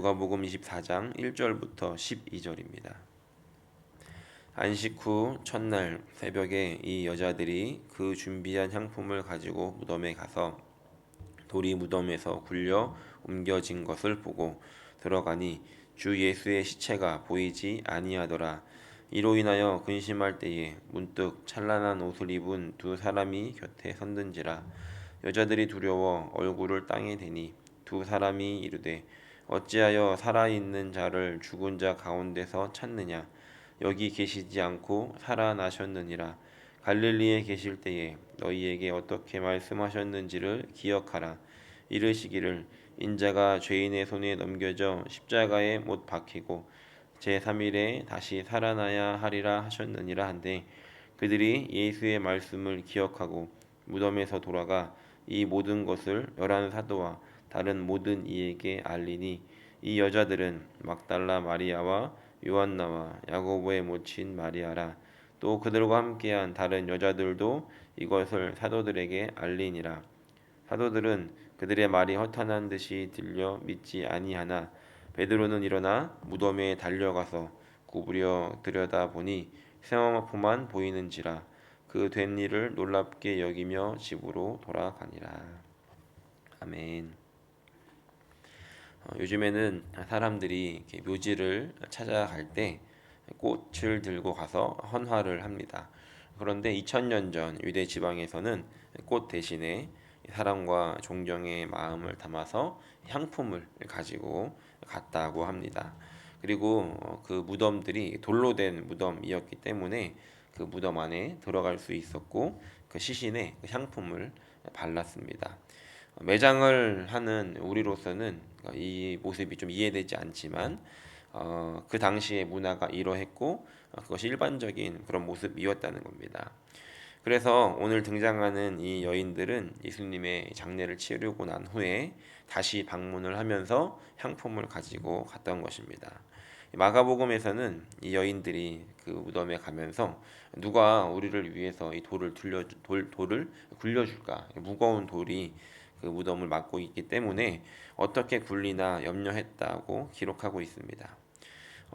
누가복음 24장 1절부터 12절입니다. 안식 후 첫날 새벽에 이 여자들이 그 준비한 향품을 가지고 무덤에 가서 돌이 무덤에서 굴려 옮겨진 것을 보고 들어가니 주 예수의 시체가 보이지 아니하더라. 이로 인하여 근심할 때에 문득 찬란한 옷을 입은 두 사람이 곁에 섰는지라. 여자들이 두려워 얼굴을 땅에 대니 두 사람이 이르되 어찌하여 살아있는 자를 죽은 자 가운데서 찾느냐. 여기 계시지 않고 살아나셨느니라. 갈릴리에 계실 때에 너희에게 어떻게 말씀하셨는지를 기억하라. 이르시기를 인자가 죄인의 손에 넘겨져 십자가에 못 박히고 제3일에 다시 살아나야 하리라 하셨느니라 한데, 그들이 예수의 말씀을 기억하고 무덤에서 돌아가 이 모든 것을 열한 사도와 다른 모든 이에게 알리니, 이 여자들은 막달라 마리아와 요한나와 야고보의 모친 마리아라. 또 그들과 함께한 다른 여자들도 이것을 사도들에게 알리니라. 사도들은 그들의 말이 허탄한 듯이 들려 믿지 아니하나 베드로는 일어나 무덤에 달려가서 구부려 들여다보니 세마포만 보이는지라. 그 된 일을 놀랍게 여기며 집으로 돌아가니라. 아멘. 요즘에는 사람들이 묘지를 찾아갈 때 꽃을 들고 가서 헌화를 합니다. 그런데 2000년 전 유대 지방에서는 꽃 대신에 사랑과 존경의 마음을 담아서 향품을 가지고 갔다고 합니다. 그리고 그 무덤들이 돌로 된 무덤이었기 때문에 그 무덤 안에 들어갈 수 있었고, 그 시신에 그 향품을 발랐습니다. 매장을 하는 우리로서는 이 모습이 좀 이해되지 않지만 그 당시의 문화가 이러했고 그것이 일반적인 그런 모습이었다는 겁니다. 그래서 오늘 등장하는 이 여인들은 예수님의 장례를 치르고 난 후에 다시 방문을 하면서 향품을 가지고 갔던 것입니다. 마가복음에서는 이 여인들이 그 무덤에 가면서 누가 우리를 위해서 이 돌을 굴려줄까? 무거운 돌이 그 무덤을 막고 있기 때문에 어떻게 굴리나 염려했다고 기록하고 있습니다.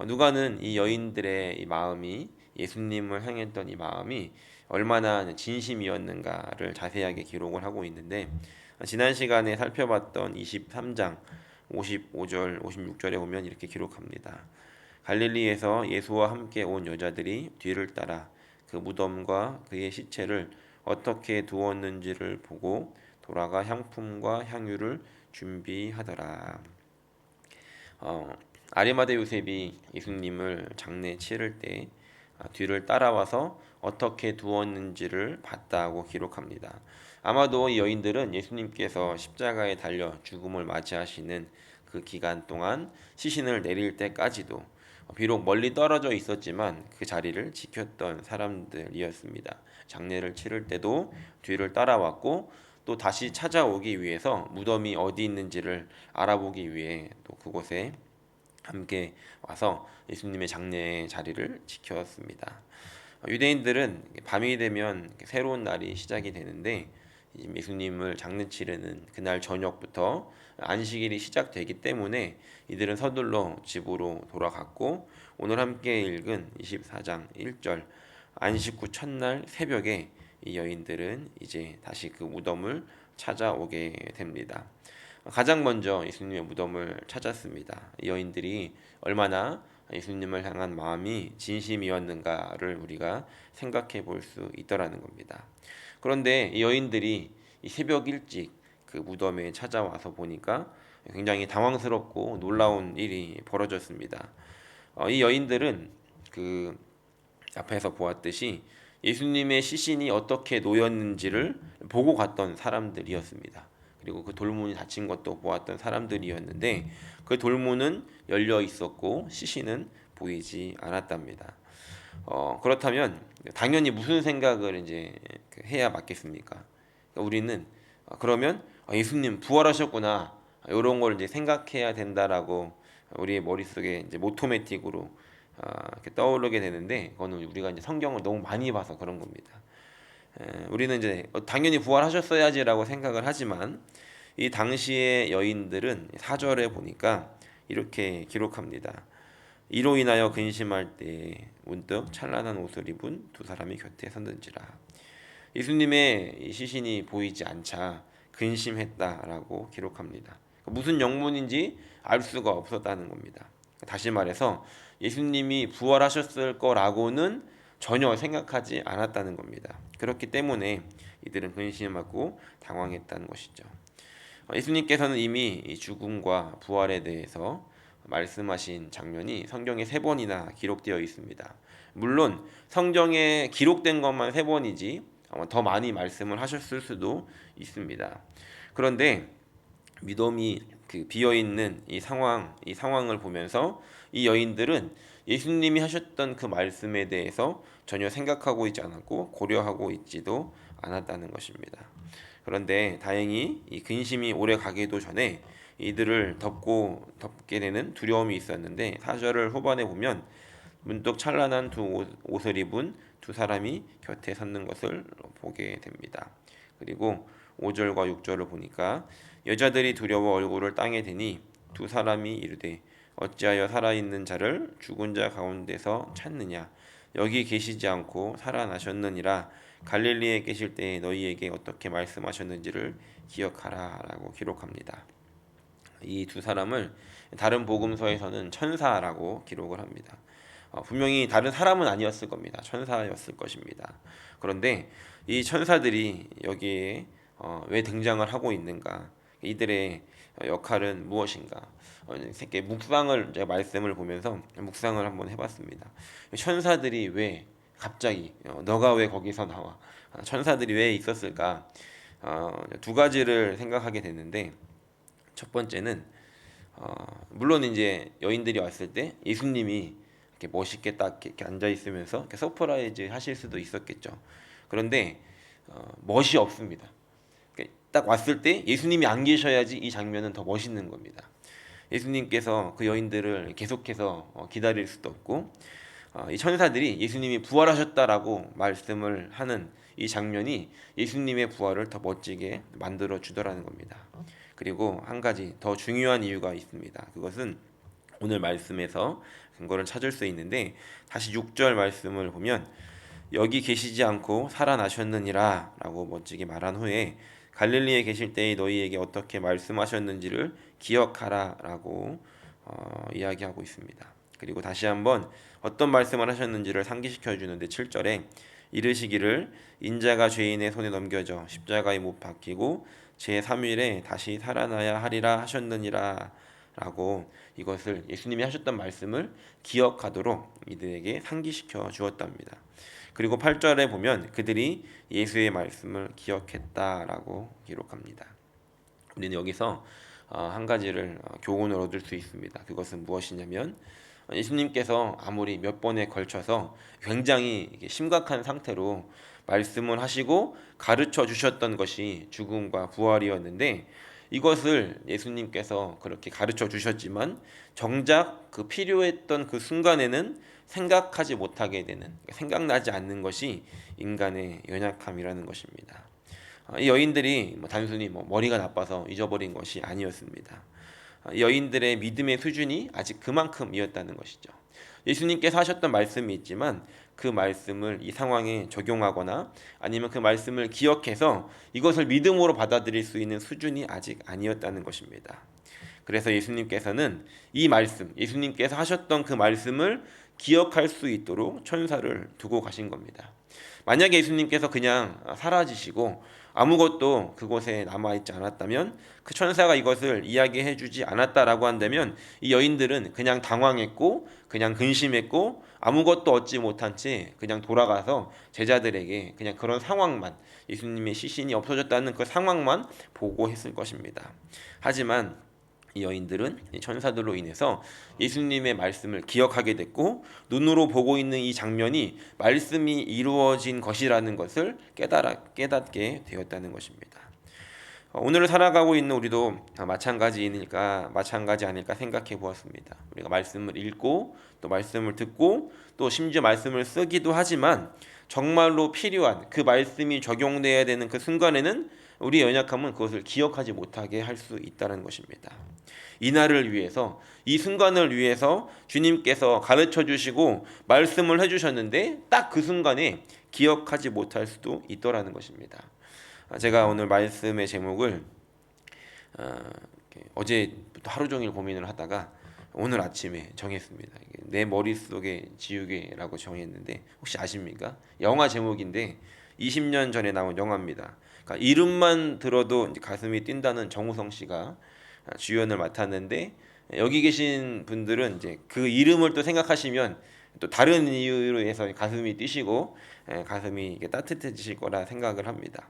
누가는 이 여인들의 이 마음이, 예수님을 향했던 이 마음이 얼마나 진심이었는가를 자세하게 기록을 하고 있는데, 지난 시간에 살펴봤던 23장 55절 56절에 보면 이렇게 기록합니다. 갈릴리에서 예수와 함께 온 여자들이 뒤를 따라 그 무덤과 그의 시체를 어떻게 두었는지를 보고 돌아가 향품과 향유를 준비하더라. 아리마대 요셉이 예수님을 장례 치를 때 뒤를 따라와서 어떻게 두었는지를 봤다고 기록합니다. 아마도 이 여인들은 예수님께서 십자가에 달려 죽음을 맞이하시는 그 기간 동안 시신을 내릴 때까지도 비록 멀리 떨어져 있었지만 그 자리를 지켰던 사람들이었습니다. 장례를 치를 때도 뒤를 따라왔고, 또 다시 찾아오기 위해서 무덤이 어디 있는지를 알아보기 위해 또 그곳에 함께 와서 예수님의 장례의 자리를 지켰습니다. 유대인들은 밤이 되면 새로운 날이 시작이 되는데, 예수님을 장례 치르는 그날 저녁부터 안식일이 시작되기 때문에 이들은 서둘러 집으로 돌아갔고, 오늘 함께 읽은 24장 1절 안식 후 첫날 새벽에 이 여인들은 이제 다시 그 무덤을 찾아오게 됩니다. 가장 먼저 예수님의 무덤을 찾았습니다. 이 여인들이 얼마나 예수님을 향한 마음이 진심이었는가를 우리가 생각해 볼 수 있더라는 겁니다. 그런데 이 여인들이 이 새벽 일찍 그 무덤에 찾아와서 보니까 굉장히 당황스럽고 놀라운 일이 벌어졌습니다. 이 여인들은 그 앞에서 보았듯이 예수님의 시신이 어떻게 놓였는지를 보고 갔던 사람들이었습니다. 그리고 그 돌문이 닫힌 것도 보았던 사람들이었는데, 그 돌문은 열려 있었고 시신은 보이지 않았답니다. 그렇다면 당연히 무슨 생각을 이제 해야 맞겠습니까? 우리는 그러면 예수님 부활하셨구나, 이런 걸 이제 생각해야 된다라고 우리의 머릿속에 이제 오토매틱으로 이렇게 떠오르게 되는데, 그거는 우리가 이제 성경을 너무 많이 봐서 그런 겁니다. 우리는 이제 당연히 부활하셨어야지라고 생각을 하지만, 이 당시의 여인들은 4절에 보니까 이렇게 기록합니다. 이로 인하여 근심할 때 문득 찬란한 옷을 입은 두 사람이 곁에 섰는지라. 예수님의 이 시신이 보이지 않자 근심했다라고 기록합니다. 무슨 영문인지 알 수가 없었다는 겁니다. 다시 말해서 예수님이 부활하셨을 거라고는 전혀 생각하지 않았다는 겁니다. 그렇기 때문에 이들은 근심하고 당황했다는 것이죠. 예수님께서는 이미 이 죽음과 부활에 대해서 말씀하신 장면이 성경에 3번이나 기록되어 있습니다. 물론 성경에 기록된 것만 3번이지 아마 더 많이 말씀을 하셨을 수도 있습니다. 그런데 무덤이 비어 있는 이 상황을 보면서 이 여인들은 예수님이 하셨던 그 말씀에 대해서 전혀 생각하고 있지 않았고 고려하고 있지도 않았다는 것입니다. 그런데 다행히 이 근심이 오래 가기도 전에 이들을 덮게 되는 두려움이 있었는데 4절 후반에 보면 문득 찬란한 두 옷을 입은 두 사람이 곁에 섰는 것을 보게 됩니다. 그리고 5절과 6절을 보니까 여자들이 두려워 얼굴을 땅에 대니 두 사람이 이르되 어찌하여 살아있는 자를 죽은 자 가운데서 찾느냐 여기 계시지 않고 살아나셨느니라 갈릴리에 계실 때 너희에게 어떻게 말씀하셨는지를 기억하라 라고 기록합니다. 이 두 사람을 다른 복음서에서는 천사라고 기록을 합니다. 분명히 다른 사람은 아니었을 겁니다. 천사였을 것입니다. 그런데 이 천사들이 여기에 왜 등장을 하고 있는가? 이들의 역할은 무엇인가? 이렇게 묵상을 제가 말씀을 보면서 묵상을 한번 해봤습니다. 천사들이 왜 갑자기 너가 왜 거기서 나와? 천사들이 왜 있었을까? 두 가지를 생각하게 됐는데 첫 번째는 물론 이제 여인들이 왔을 때 예수님이 이렇게 멋있게 딱 이렇게 앉아 있으면서 이렇게 서프라이즈 하실 수도 있었겠죠. 그런데 멋이 없습니다. 딱 왔을 때 예수님이 안 계셔야지 이 장면은 더 멋있는 겁니다. 예수님께서 그 여인들을 계속해서 기다릴 수도 없고 이 천사들이 예수님이 부활하셨다라고 말씀을 하는 이 장면이 예수님의 부활을 더 멋지게 만들어 주더라는 겁니다. 그리고 한 가지 더 중요한 이유가 있습니다. 그것은 오늘 말씀에서 근거를 찾을 수 있는데 다시 6절 말씀을 보면 여기 계시지 않고 살아나셨느니라 라고 멋지게 말한 후에 갈릴리에 계실 때에 너희에게 어떻게 말씀하셨는지를 기억하라 라고 이야기하고 있습니다. 그리고 다시 한번 어떤 말씀을 하셨는지를 상기시켜 주는데 7절에 이르시기를 인자가 죄인의 손에 넘겨져 십자가에 못 박히고 제3일에 다시 살아나야 하리라 하셨느니라 라고 이것을 예수님이 하셨던 말씀을 기억하도록 이들에게 상기시켜 주었답니다. 그리고 8절에 보면 그들이 예수의 말씀을 기억했다라고 기록합니다. 우리는 여기서 한 가지를 교훈을 얻을 수 있습니다. 그것은 무엇이냐면 예수님께서 아무리 몇 번에 걸쳐서 굉장히 심각한 상태로 말씀을 하시고 가르쳐 주셨던 것이 죽음과 부활이었는데 이것을 예수님께서 그렇게 가르쳐 주셨지만 정작 그 필요했던 그 순간에는 생각하지 못하게 되는, 생각나지 않는 것이 인간의 연약함이라는 것입니다. 이 여인들이 단순히 머리가 나빠서 잊어버린 것이 아니었습니다. 여인들의 믿음의 수준이 아직 그만큼이었다는 것이죠. 예수님께서 하셨던 말씀이 있지만 그 말씀을 이 상황에 적용하거나 아니면 그 말씀을 기억해서 이것을 믿음으로 받아들일 수 있는 수준이 아직 아니었다는 것입니다. 그래서 예수님께서는 이 말씀, 예수님께서 하셨던 그 말씀을 기억할 수 있도록 천사를 두고 가신 겁니다. 만약에 예수님께서 그냥 사라지시고 아무것도 그곳에 남아있지 않았다면 그 천사가 이것을 이야기해 주지 않았다라고 한다면 이 여인들은 그냥 당황했고 그냥 근심했고 아무것도 얻지 못한 채 그냥 돌아가서 제자들에게 그냥 그런 상황만 예수님의 시신이 없어졌다는 그 상황만 보고했을 것입니다. 하지만 이 여인들은 천사들로 인해서 예수님의 말씀을 기억하게 됐고 눈으로 보고 있는 이 장면이 말씀이 이루어진 것이라는 것을 깨닫게 되었다는 것입니다. 오늘을 살아가고 있는 우리도 마찬가지 아닐까 생각해 보았습니다. 우리가 말씀을 읽고 또 말씀을 듣고 또 심지어 말씀을 쓰기도 하지만 정말로 필요한 그 말씀이 적용돼야 되는 그 순간에는 우리의 연약함은 그것을 기억하지 못하게 할 수 있다는 것입니다. 이날을 위해서, 이 순간을 위해서 주님께서 가르쳐 주시고 말씀을 해주셨는데 딱 그 순간에 기억하지 못할 수도 있더라는 것입니다. 제가 오늘 말씀의 제목을 어제부터 하루 종일 고민을 하다가 오늘 아침에 정했습니다. 내 머릿속에 지우개라고 정했는데 혹시 아십니까? 영화 제목인데 20년 전에 나온 영화입니다. 그러니까 이름만 들어도 가슴이 뛴다는 정우성 씨가 주연을 맡았는데, 여기 계신 분들은 이제 그 이름을 또 생각하시면 또 다른 이유로 해서 가슴이 뛰시고 가슴이 따뜻해지실 거라 생각을 합니다.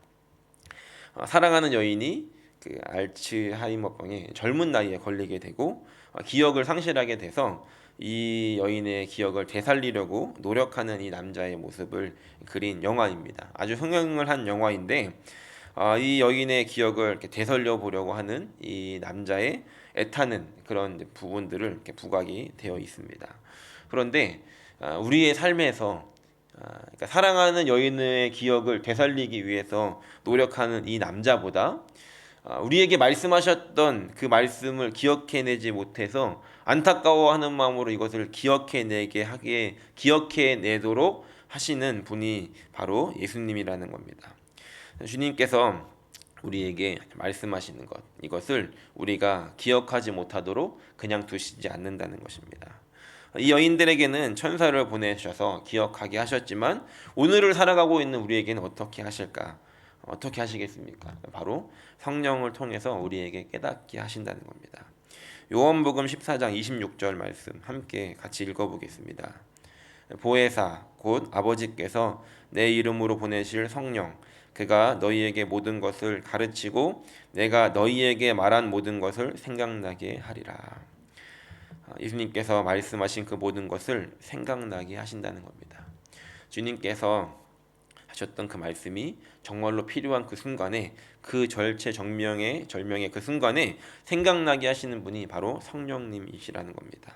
사랑하는 여인이 그 알츠하이머병에 젊은 나이에 걸리게 되고 기억을 상실하게 돼서 이 여인의 기억을 되살리려고 노력하는 이 남자의 모습을 그린 영화입니다. 아주 흥행을 한 영화인데 이 여인의 기억을 이렇게 되살려 보려고 하는 이 남자의 애타는 그런 부분들을 이렇게 부각이 되어 있습니다. 그런데 우리의 삶에서 그러니까 사랑하는 여인의 기억을 되살리기 위해서 노력하는 이 남자보다 우리에게 말씀하셨던 그 말씀을 기억해내지 못해서 안타까워하는 마음으로 이것을 기억해내도록 하시는 분이 바로 예수님이라는 겁니다. 주님께서 우리에게 말씀하시는 것, 이것을 우리가 기억하지 못하도록 그냥 두시지 않는다는 것입니다. 이 여인들에게는 천사를 보내셔서 기억하게 하셨지만 오늘을 살아가고 있는 우리에게는 어떻게 하실까? 어떻게 하시겠습니까? 바로 성령을 통해서 우리에게 깨닫게 하신다는 겁니다. 요한복음 14장 26절 말씀 함께 같이 읽어보겠습니다. 보혜사 곧 아버지께서 내 이름으로 보내실 성령, 그가 너희에게 모든 것을 가르치고 내가 너희에게 말한 모든 것을 생각나게 하리라. 예수님께서 말씀하신 그 모든 것을 생각나게 하신다는 겁니다. 주님께서 하셨던 그 말씀이 정말로 필요한 그 순간에, 그 절체절명의 그 순간에 생각나게 하시는 분이 바로 성령님이시라는 겁니다.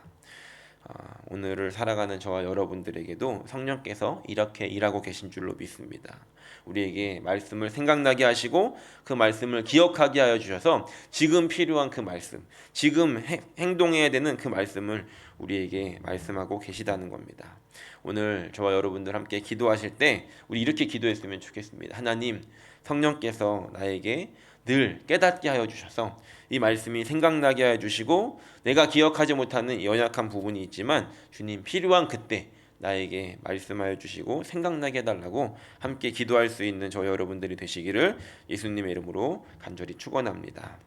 오늘을 살아가는 저와 여러분들에게도 성령께서 이렇게 일하고 계신 줄로 믿습니다. 우리에게 말씀을 생각나게 하시고 그 말씀을 기억하게 하여 주셔서 지금 필요한 그 말씀, 지금 행동해야 되는 그 말씀을 우리에게 말씀하고 계시다는 겁니다. 오늘 저와 여러분들 함께 기도하실 때 우리 이렇게 기도했으면 좋겠습니다. 하나님, 성령께서 나에게 늘 깨닫게 하여 주셔서 이 말씀이 생각나게 하여 주시고 내가 기억하지 못하는 연약한 부분이 있지만 주님 필요한 그때 나에게 말씀하여 주시고 생각나게 해달라고 함께 기도할 수 있는 저 여러분들이 되시기를 예수님의 이름으로 간절히 축원합니다.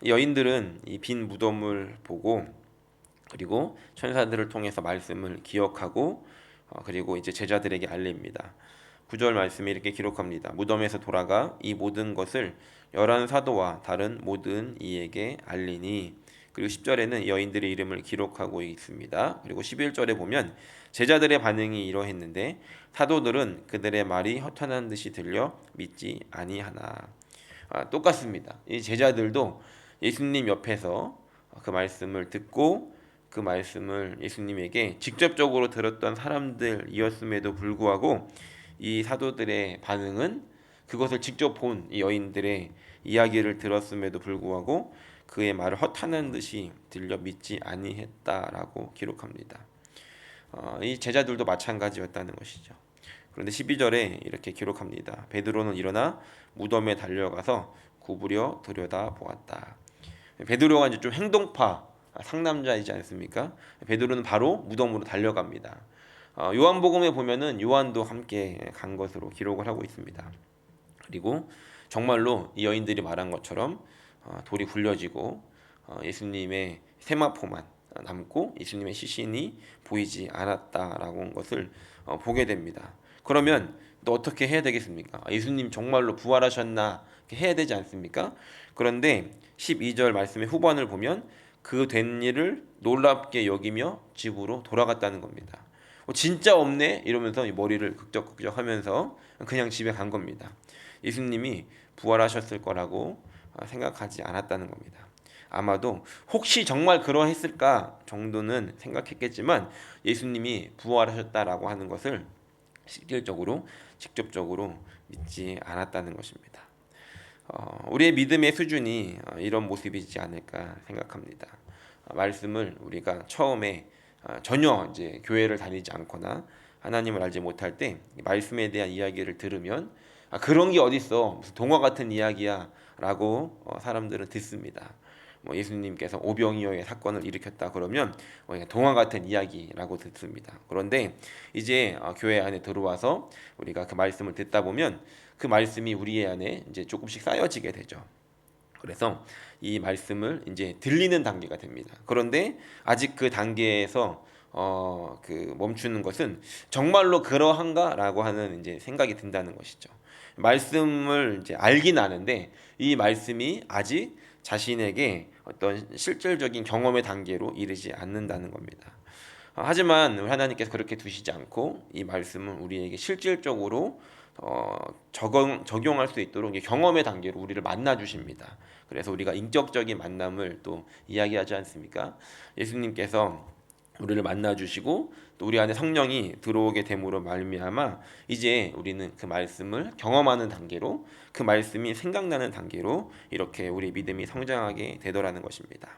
여인들은 이 빈 무덤을 보고 그리고 천사들을 통해서 말씀을 기억하고 그리고 이제 제자들에게 알립니다. 9절 말씀에 이렇게 기록합니다. 무덤에서 돌아가 이 모든 것을 11사도와 다른 모든 이에게 알리니. 그리고 10절에는 여인들의 이름을 기록하고 있습니다. 그리고 11절에 보면 제자들의 반응이 이러했는데 사도들은 그들의 말이 허탄한 듯이 들려 믿지 아니하나. 똑같습니다. 이 제자들도 예수님 옆에서 그 말씀을 듣고 그 말씀을 예수님에게 직접적으로 들었던 사람들이었음에도 불구하고 이 사도들의 반응은 그것을 직접 본 이 여인들의 이야기를 들었음에도 불구하고 그의 말을 허탄한 듯이 들려 믿지 아니했다라고 기록합니다. 이 제자들도 마찬가지였다는 것이죠. 그런데 12절에 이렇게 기록합니다. 베드로는 일어나 무덤에 달려가서 구부려 들여다 보았다. 베드로가 이제 좀 행동파 상남자이지 않습니까? 베드로는 바로 무덤으로 달려갑니다. 요한복음에 보면은 요한도 함께 간 것으로 기록을 하고 있습니다. 그리고 정말로 이 여인들이 말한 것처럼 돌이 굴려지고 예수님의 세마포만 남고 예수님의 시신이 보이지 않았다라고 한 것을 보게 됩니다. 그러면 또 어떻게 해야 되겠습니까? 예수님 정말로 부활하셨나 해야 되지 않습니까? 그런데 12절 말씀의 후반을 보면 그 된 일을 놀랍게 여기며 집으로 돌아갔다는 겁니다. 진짜 없네 이러면서 머리를 극적극적 하면서 그냥 집에 간 겁니다. 예수님이 부활하셨을 거라고 생각하지 않았다는 겁니다. 아마도 혹시 정말 그러했을까 정도는 생각했겠지만 예수님이 부활하셨다라고 하는 것을 실질적으로 직접적으로 믿지 않았다는 것입니다. 우리의 믿음의 수준이 이런 모습이지 않을까 생각합니다. 말씀을 우리가 처음에 전혀 이제 교회를 다니지 않거나 하나님을 알지 못할 때 말씀에 대한 이야기를 들으면 그런 게 어딨어, 무슨 동화 같은 이야기야라고 사람들은 듣습니다. 뭐 예수님께서 오병이어의 사건을 일으켰다 그러면 동화 같은 이야기라고 듣습니다. 그런데 이제 교회 안에 들어와서 우리가 그 말씀을 듣다 보면 그 말씀이 우리 안에 이제 조금씩 쌓여지게 되죠. 그래서 이 말씀을 이제 들리는 단계가 됩니다. 그런데 아직 그 단계에서 그 멈추는 것은 정말로 그러한가라고 하는 이제 생각이 든다는 것이죠. 말씀을 이제 알긴 아는데 이 말씀이 아직 자신에게 어떤 실질적인 경험의 단계로 이르지 않는다는 겁니다. 하지만 하나님께서 그렇게 두시지 않고 이 말씀은 우리에게 실질적으로 적용할 수 있도록 경험의 단계로 우리를 만나 주십니다. 그래서 우리가 인격적인 만남을 또 이야기하지 않습니까? 예수님께서 우리를 만나 주시고 또 우리 안에 성령이 들어오게 됨으로 말미암아 이제 우리는 그 말씀을 경험하는 단계로, 그 말씀이 생각나는 단계로 이렇게 우리 믿음이 성장하게 되더라는 것입니다.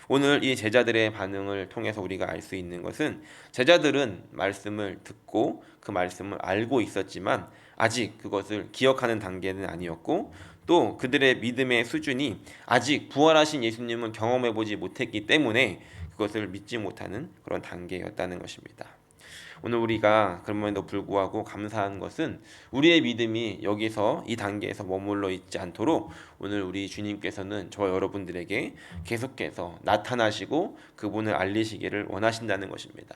오늘 이 제자들의 반응을 통해서 우리가 알 수 있는 것은, 제자들은 말씀을 듣고 그 말씀을 알고 있었지만 아직 그것을 기억하는 단계는 아니었고, 또 그들의 믿음의 수준이 아직 부활하신 예수님은 경험해 보지 못했기 때문에 그것을 믿지 못하는 그런 단계였다는 것입니다. 오늘 우리가 그럼에도 불구하고 감사한 것은 우리의 믿음이 여기서 이 단계에서 머물러 있지 않도록 오늘 우리 주님께서는 저 여러분들에게 계속해서 나타나시고 그분을 알리시기를 원하신다는 것입니다.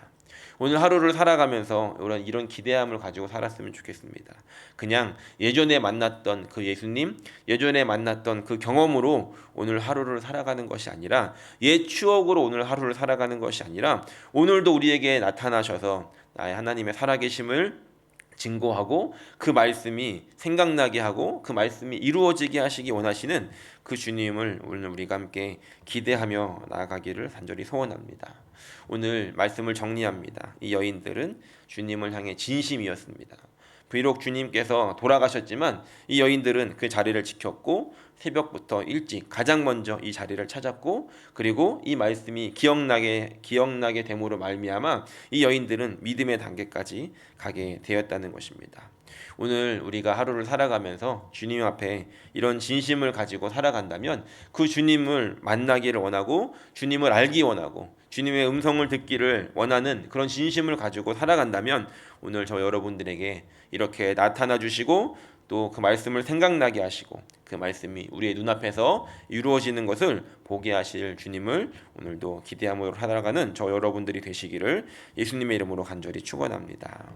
오늘 하루를 살아가면서 이런 기대함을 가지고 살았으면 좋겠습니다. 그냥 예전에 만났던 그 예수님, 예전에 만났던 그 경험으로 오늘 하루를 살아가는 것이 아니라, 옛 추억으로 오늘 하루를 살아가는 것이 아니라, 오늘도 우리에게 나타나셔서 나의 하나님의 살아계심을 증거하고 그 말씀이 생각나게 하고 그 말씀이 이루어지게 하시기 원하시는 그 주님을 오늘 우리가 함께 기대하며 나아가기를 간절히 소원합니다. 오늘 말씀을 정리합니다. 이 여인들은 주님을 향해 진심이었습니다. 비록 주님께서 돌아가셨지만 이 여인들은 그 자리를 지켰고 새벽부터 일찍 가장 먼저 이 자리를 찾았고, 그리고 이 말씀이 기억나게 됨으로 말미암아 이 여인들은 믿음의 단계까지 가게 되었다는 것입니다. 오늘 우리가 하루를 살아가면서 주님 앞에 이런 진심을 가지고 살아간다면 그 주님을 만나기를 원하고 주님을 알기 원하고 주님의 음성을 듣기를 원하는 그런 진심을 가지고 살아간다면 오늘 저 여러분들에게 이렇게 나타나 주시고 또 그 말씀을 생각나게 하시고 그 말씀이 우리의 눈앞에서 이루어지는 것을 보게 하실 주님을 오늘도 기대함으로 살아가는 저 여러분들이 되시기를 예수님의 이름으로 간절히 축원합니다.